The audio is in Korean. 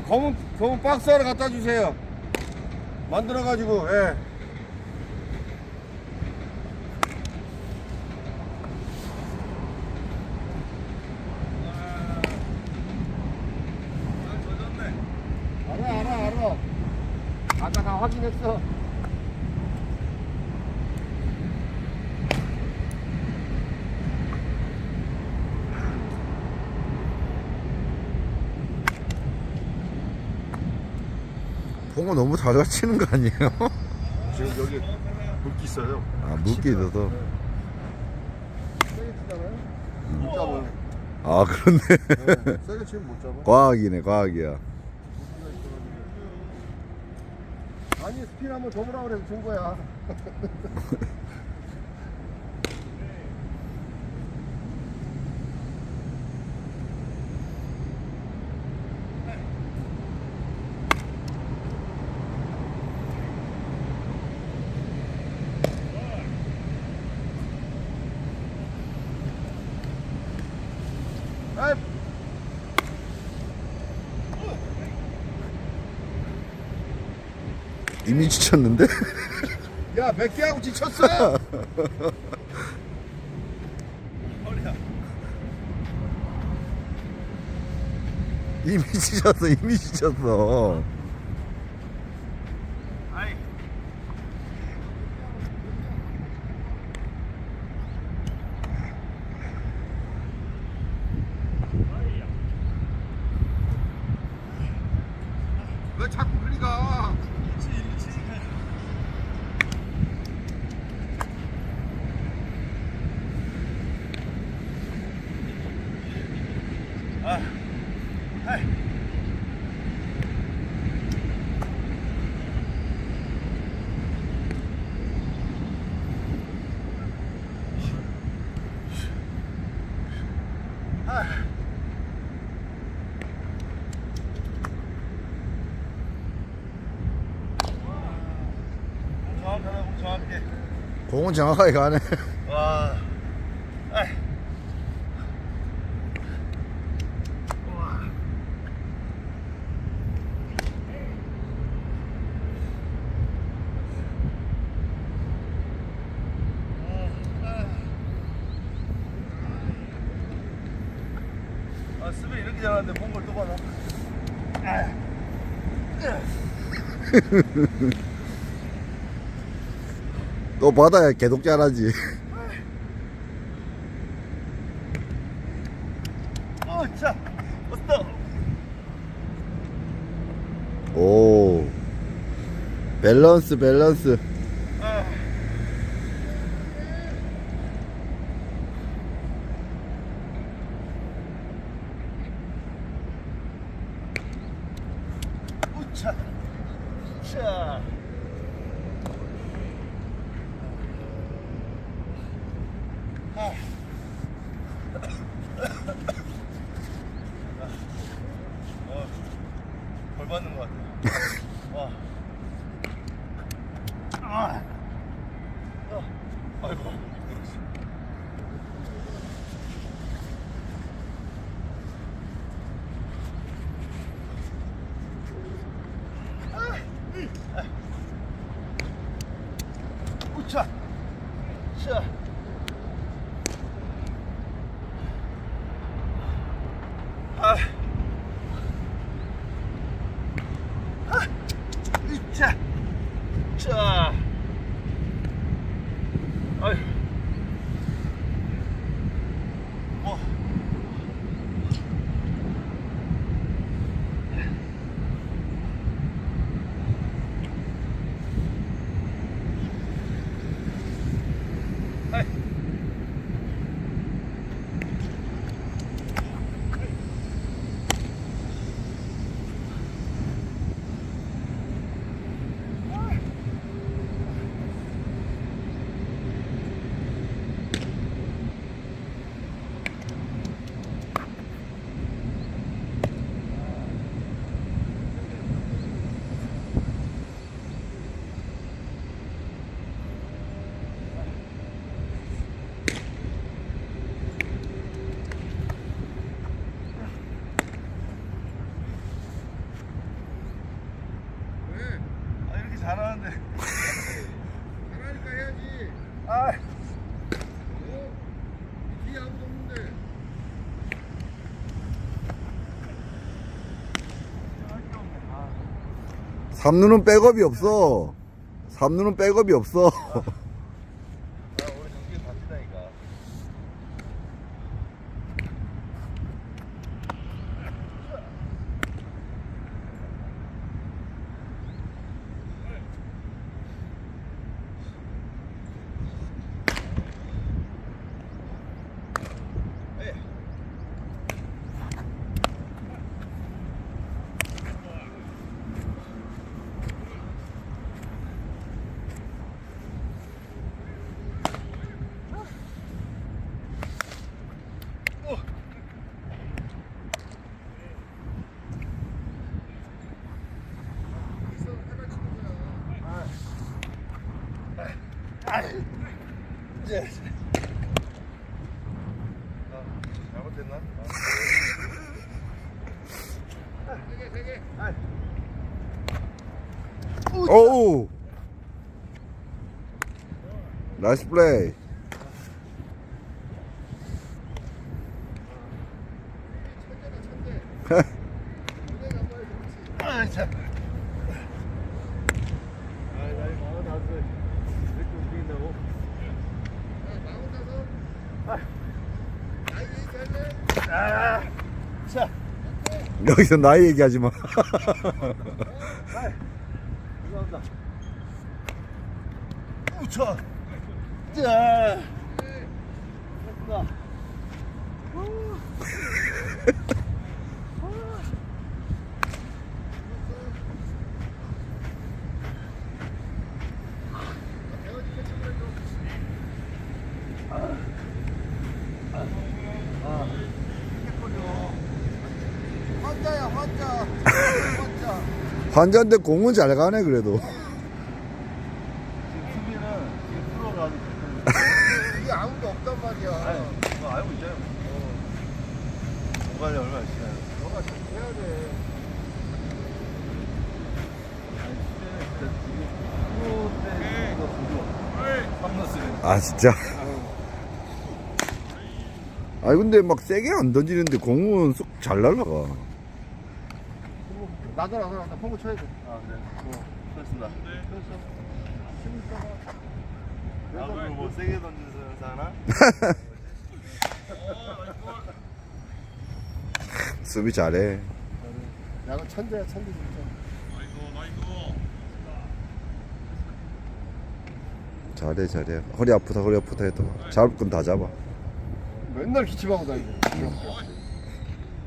검은 박스 하나 갖다 주세요. 만들어가지고, 예. 알아. 아까 다 확인했어. 봉어 너무 잘 치는 거 아니에요? 지금 여기 물기 있어요. 아, 물기 있어서. 세게 치잖아요? 못 잡아요. 아, 그렇네. 네, 세게 치면 못 잡아. 과학이네, 과학이야. 아니, 스피드 한번 더 보라 그래서 준 거야. 아이. 이미 지쳤는데? 야, 몇 개 하고 지쳤어? 이미 지쳤어. 왜 자꾸 그리 가? 정확해. 공은 정확하게 가네. 와. 스베 이렇게 잘하는데 몽골 또 받아. 또 받아야 계속 잘하지. 자, 왔어. 오, 밸런스. 자, 자. 벌 받는 것 같아. 와. 아이고. 우차. 자. 자. 자. 아이. 뭐. 아이. 잘하는데. 잘하니까 해야지. 아. 뒤에 아무도 없는데. 삼루는 백업이 없어. 삼루는 백업이 없어. 아, 우리 정신 바치다니까. 이제. 잘못됐나? 세 개. 오우. 나이스 플레이. 아, 참. 아, 나이 45살. 이렇게 움직인다고? 아, 자. 여기서 나이 얘기하지 마. 감사합니다. 우차. 자. 됐다. 환자야 환자. 환자. 환자인데 공은 잘 가네 그래도. 지금 수비는 지금 프로가 아주 이게 아무도 없단 말이야. 아니, 그거 알고 있잖아요. 공간이 얼마나 있어요? 너가 좀 해야 돼. 아니, 수비는 진짜 지금 프로 때 이거 보죠. 삼루스는. 아 진짜. 아니 근데 막 세게 안 던지는데 공은 쑥 잘 날라가. 나도 나 펑크 쳐야 돼. 아, 네. 수고하셨습니다. 나도 뭐 세게 던지는 사나? 수비 잘해. 야구 천재야 천재 진짜. 잘해. 허리 아프다 해도 잡을 건 다 잡아. 맨날 기침하고 다니네.